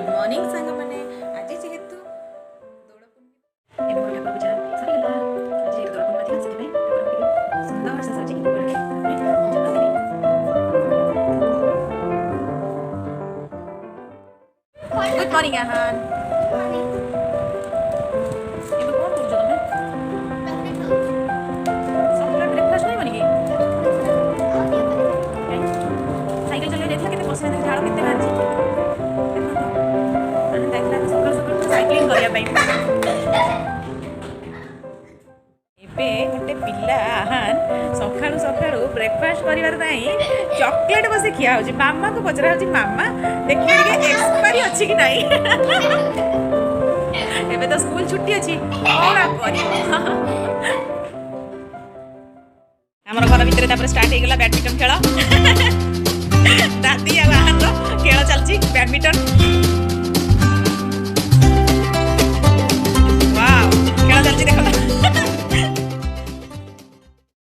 morning सांग मैंने आज जेहेतु दौड़ पूर्णिमा ठाकुर पूजा सरीगला आज जेहेतु दौड़ पूर्णिमा थिला सेति ठाकुर सुंदर से सजी गुड मॉर्निंग आहान ଏବେ କଣ କରୁଛ ତମେ ସକାଳେ ବ୍ରେକଫାଷ୍ଟ ନାହିଁ ବନିକି ସାଇକେଲ ଚଲେଇ ଯାଇଥିଲା କେତେ ବର୍ଷା ଝାଳ କେତେ ବାହାରିଛି ଯାଇଥିଲା ସକାଳୁ ସକାଳୁ ସାଇକ୍ଲିଂ କରିବା ପାଇଁ ଏବେ ଗୋଟେ ପିଲା ଆହାନ ସକାଳୁ ସକାଳୁ ବ୍ରେକଫାଷ୍ଟ କରିବାର ପାଇଁ ଚକୋଲେଟ୍ ବସି ଖିଆ ହେଉଛି ମାମାକୁ ପଚରା ହେଉଛି ମାମା ଦେଖିଲେ ଟିକେ ଏକ୍ସପାରି ଅଛି କି ନାହିଁ ଏବେ ତ ସ୍କୁଲ ଛୁଟି ଅଛି କଣ କରିବ ଆମର ଘର ଭିତରେ ତାପରେ ଷ୍ଟାର୍ଟ ହେଇଗଲା ବ୍ୟାଡମିଣ୍ଟନ ଖେଳ ଦାଦି ଆଉ ଆହାନର ଖେଳ ଚାଲିଛି ବ୍ୟାଡମିଣ୍ଟନ